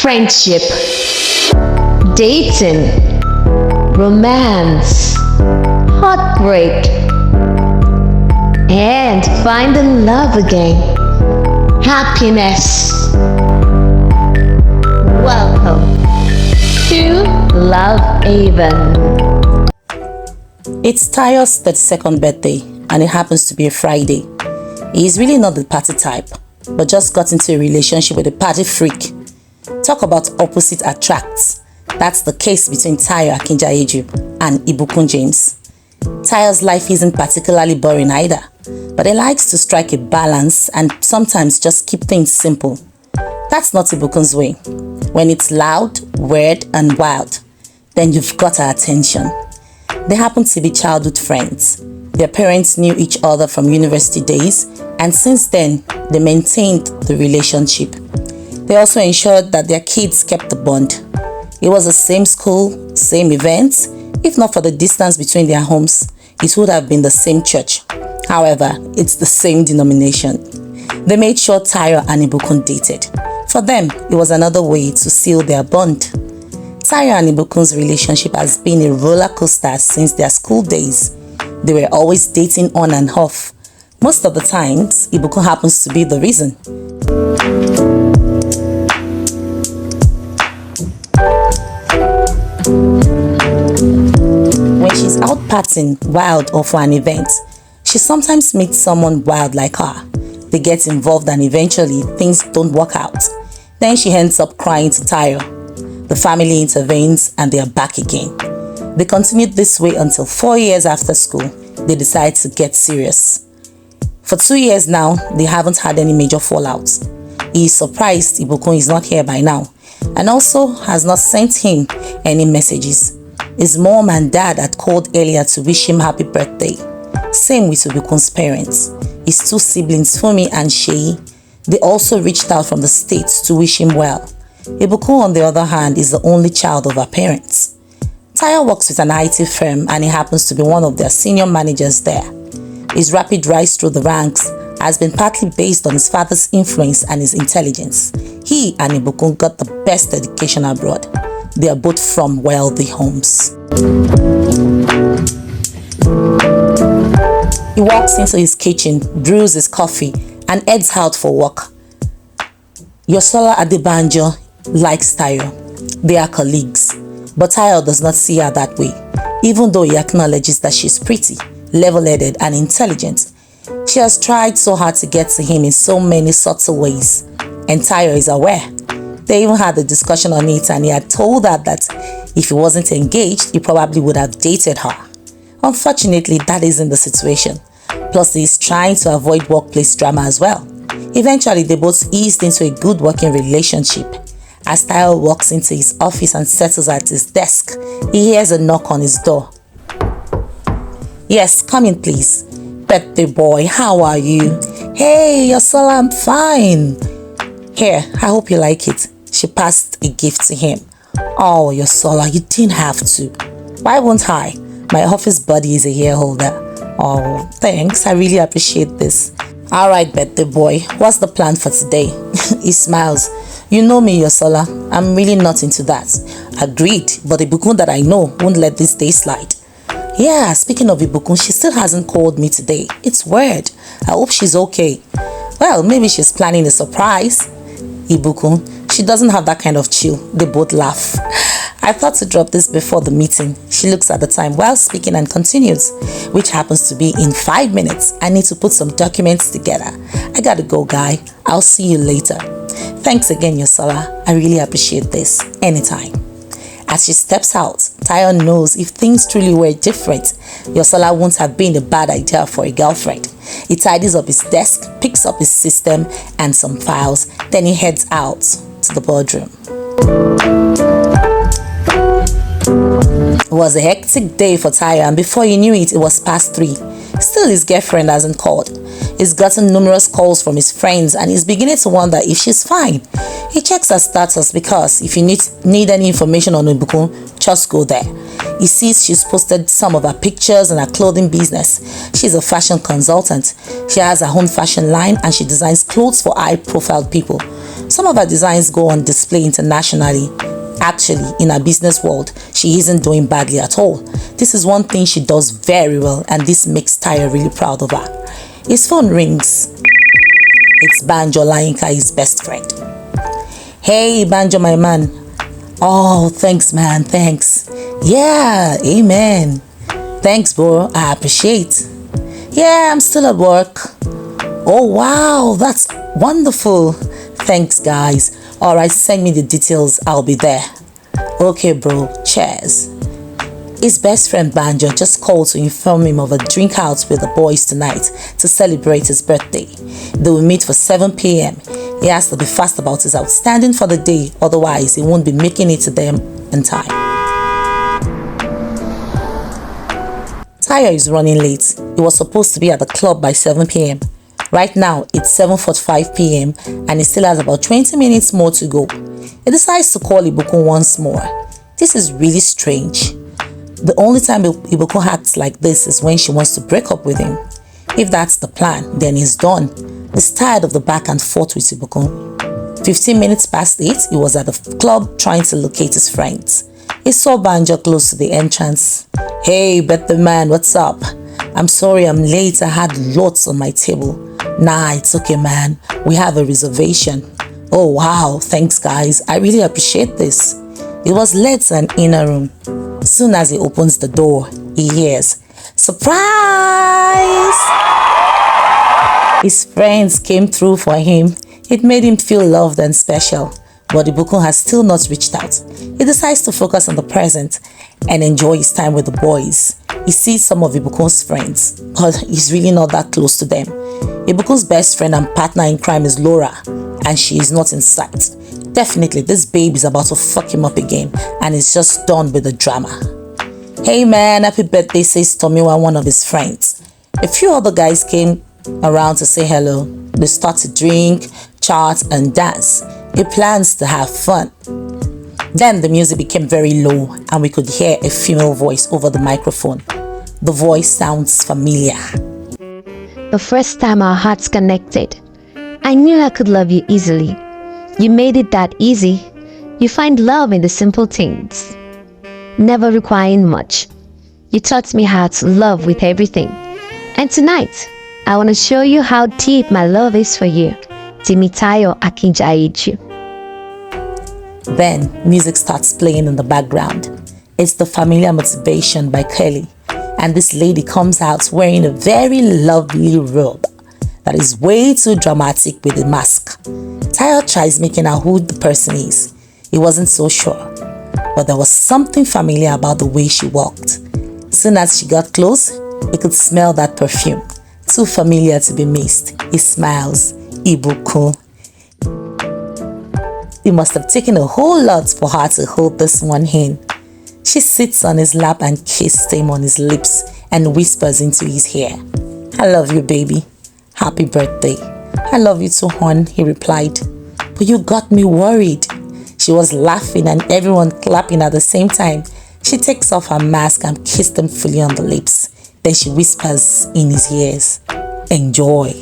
friendship, dating, romance, heartbreak, and finding love again. Happiness. Welcome to Love Haven. It's Tayo's 32nd birthday and it happens to be a Friday. He is really not the party type, but just got into a relationship with a party freak. Talk about opposite attracts. That's the case between Tayo Akinjayeju and Ibukun James. Tayo's life isn't particularly boring either, but he likes to strike a balance and sometimes just keep things simple. That's not Ibukun's way. When it's loud, weird and wild, then you've got her attention. They happen to be childhood friends. Their parents knew each other from university days, and since then, they maintained the relationship. They also ensured that their kids kept the bond. It was the same school, same events. If not for the distance between their homes, it would have been the same church. However, it's the same denomination. They made sure Tayo and Ibukun dated. For them, it was another way to seal their bond. Tayo and Ibukun's relationship has been a roller coaster since their school days. They were always dating on and off. Most of the times, Ibukun happens to be the reason. When she's out partying, wild or for an event, she sometimes meets someone wild like her. They get involved and eventually things don't work out. Then she ends up crying to Tayo. The family intervenes and they are back again. They continued this way until 4 years after school, they decide to get serious. For 2 years now, they haven't had any major fallouts. He is surprised Ibukun is not here by now and also has not sent him any messages. His mom and dad had called earlier to wish him happy birthday. Same with Ibukun's parents. His two siblings, Fumi and Sheyi, they also reached out from the States to wish him well. Ibukun, on the other hand, is the only child of her parents. Tayo works with an IT firm and he happens to be one of their senior managers there. His rapid rise through the ranks has been partly based on his father's influence and his intelligence. He and Ibukun got the best education abroad. They are both from wealthy homes. He walks into his kitchen, brews his coffee, and heads out for work. Yosola Adebanjo likes Tayo. They are colleagues. But Tayo does not see her that way, even though he acknowledges that she's pretty, level-headed and intelligent. She has tried so hard to get to him in so many subtle ways, and Tayo is aware. They even had a discussion on it and he had told her that if he wasn't engaged, he probably would have dated her. Unfortunately, that isn't the situation. Plus, he is trying to avoid workplace drama as well. Eventually, they both eased into a good working relationship. As Tayo walks into his office and settles at his desk, he hears a knock on his door. Yes, come in please. Birthday boy, how are you? Hey, Yosola, I'm fine. Here, I hope you like it. She passed a gift to him. Oh, Yosola, you didn't have to. Why won't I? My office buddy is a year older. Oh, thanks. I really appreciate this. Alright, birthday boy, what's the plan for today? He smiles. You know me, Yosola. I'm really not into that. Agreed, but Ibukun that I know won't let this day slide. Yeah, speaking of Ibukun, she still hasn't called me today. It's weird. I hope she's okay. Well, maybe she's planning a surprise. Ibukun, she doesn't have that kind of chill. They both laugh. I thought to drop this before the meeting. She looks at the time while speaking and continues, which happens to be in 5 minutes. I need to put some documents together. I gotta go, guy. I'll see you later. Thanks again, Yosola. I really appreciate this. Anytime. As she steps out, Tayo knows if things truly were different, Yosola won't have been a bad idea for a girlfriend. He tidies up his desk, picks up his system and some files, then he heads out to the boardroom. It was a hectic day for Tayo and before he knew it, it was past 3. Still, his girlfriend hasn't called. He's gotten numerous calls from his friends and he's beginning to wonder if she's fine. He checks her status because if you need any information on Ibukun, just go there. He sees she's posted some of her pictures in her clothing business. She's a fashion consultant. She has her own fashion line and she designs clothes for high-profile people. Some of her designs go on display internationally. Actually, in her business world, she isn't doing badly at all. This is one thing she does very well, and this makes Tayo really proud of her. His phone rings. It's Banjo Olayinka, his best friend. Hey, Banjo, my man. Oh, thanks, man, thanks. Yeah, amen. Thanks, bro, I appreciate. Yeah, I'm still at work. Oh, wow, that's wonderful. Thanks, guys. Alright, send me the details, I'll be there. Okay, bro, cheers. His best friend Banjo just called to inform him of a drink out with the boys tonight to celebrate his birthday. They will meet for 7 p.m. He has to be fast about his outstanding for the day, otherwise he won't be making it to them in time. Tayo is running late. He was supposed to be at the club by 7 p.m. Right now, it's 7:45 p.m. and he still has about 20 minutes more to go. He decides to call Ibukun once more. This is really strange. The only time Ibukun acts like this is when she wants to break up with him. If that's the plan, then he's done. He's tired of the back and forth with Ibukun. 15 minutes past 8, he was at the club trying to locate his friends. He saw Banjo close to the entrance. Hey, birthday man, what's up? I'm sorry I'm late, I had lots on my table. Nah, it's okay, man. We have a reservation. Oh, wow. Thanks, guys. I really appreciate this. It was led to an inner room. As soon as he opens the door, he hears, surprise! His friends came through for him. It made him feel loved and special. But Ibukun has still not reached out. He decides to focus on the present and enjoy his time with the boys. He sees some of Ibukun's friends, but he's really not that close to them. Ibukun's best friend and partner in crime is Laura, and she is not in sight. Definitely, this babe is about to fuck him up again, and he's just done with the drama. Hey man, happy birthday, says Tomiwa, one of his friends. A few other guys came around to say hello. They start to drink, chat, and dance. He plans to have fun. Then the music became very low, and we could hear a female voice over the microphone. The voice sounds familiar. The first time our hearts connected, I knew I could love you easily. You made it that easy. You find love in the simple things, never requiring much. You taught me how to love with everything. And tonight, I want to show you how deep my love is for you. Temitayo Akinjaiju. Then music starts playing in the background. It's the familiar Motivation by Kelly. And this lady comes out wearing a very lovely robe that is way too dramatic with a mask. Tayo tries making out who the person is. He wasn't so sure, but there was something familiar about the way she walked. Soon as she got close, he could smell that perfume. Too familiar to be missed. He smiles. Ibukun. It must have taken a whole lot for her to hold this one in. She sits on his lap and kisses him on his lips and whispers into his ear. I love you, baby. Happy birthday. I love you too, hon, he replied. But you got me worried. She was laughing and everyone clapping at the same time. She takes off her mask and kisses him fully on the lips. Then she whispers in his ears, enjoy.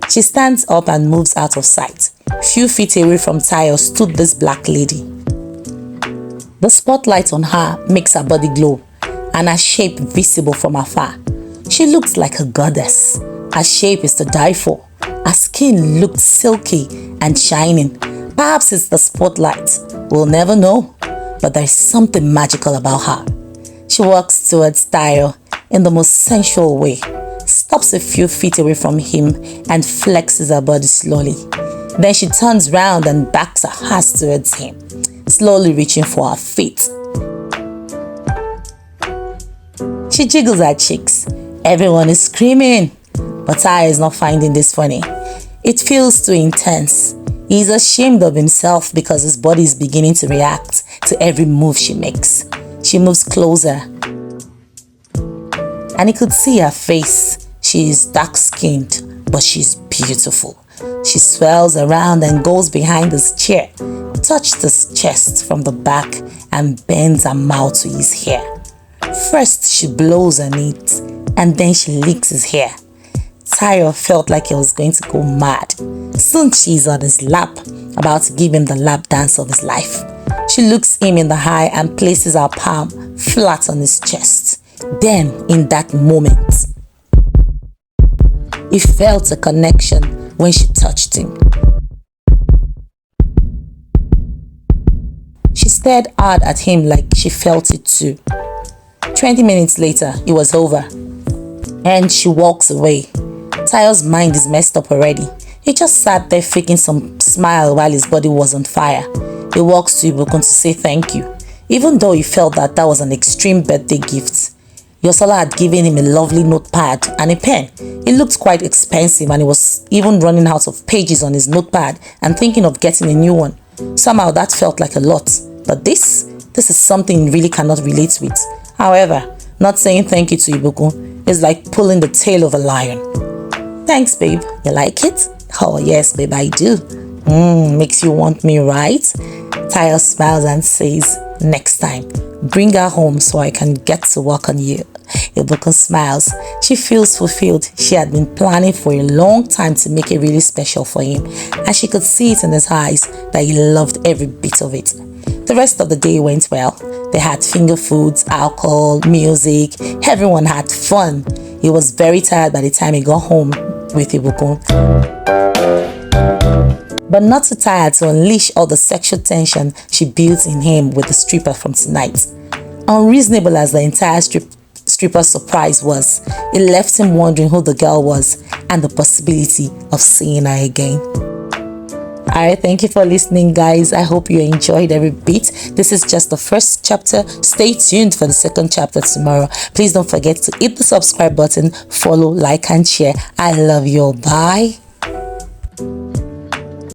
She stands up and moves out of sight. Few feet away from Tayo stood this black lady. The spotlight on her makes her body glow and her shape visible from afar. She looks like a goddess. Her shape is to die for. Her skin looked silky and shining. Perhaps it's the spotlight. We'll never know. But there's something magical about her. She walks towards Tayo in the most sensual way, stops a few feet away from him and flexes her body slowly. Then she turns round and backs her ass towards him, slowly reaching for her feet. She jiggles her cheeks. Everyone is screaming, but Tayo is not finding this funny. It feels too intense. He's ashamed of himself because his body is beginning to react to every move she makes. She moves closer, and he could see her face. She is dark-skinned, but she's beautiful. She swirls around and goes behind his chair, touches his chest from the back and bends her mouth to his hair. First she blows on it and then she licks his hair. Tayo felt like he was going to go mad. Soon she's on his lap, about to give him the lap dance of his life. She looks him in the eye and places her palm flat on his chest. Then, in that moment, he felt a connection when she touched him. She stared hard at him like she felt it too. 20 minutes later, it was over, and she walks away. Tayo's mind is messed up already. He just sat there faking some smile while his body was on fire. He walks to Ibukun to say thank you, even though he felt that was an extreme birthday gift. Yosola had given him a lovely notepad and a pen. It looked quite expensive and he was even running out of pages on his notepad and thinking of getting a new one. Somehow that felt like a lot, but this is something he really cannot relate with. However, not saying thank you to Ibukun is like pulling the tail of a lion. Thanks, babe. You like it? Oh, yes, babe, I do. Makes you want me, right? Tayo smiles and says, next time, bring her home so I can get to work on you. Ibukun smiles. She feels fulfilled. She had been planning for a long time to make it really special for him, and she could see it in his eyes that he loved every bit of it. The rest of the day went well. They had finger foods, alcohol, music. Everyone had fun. He was very tired by the time he got home with Ibukun, but not too tired to unleash all the sexual tension she built in him with the stripper from tonight. Unreasonable as the entire stripper's surprise was, it left him wondering who the girl was and the possibility of seeing her again. Alright, thank you for listening, guys. I hope you enjoyed every bit. This is just the first chapter. Stay tuned for the second chapter tomorrow. Please don't forget to hit the subscribe button, follow, like, and share. I love you all. Bye.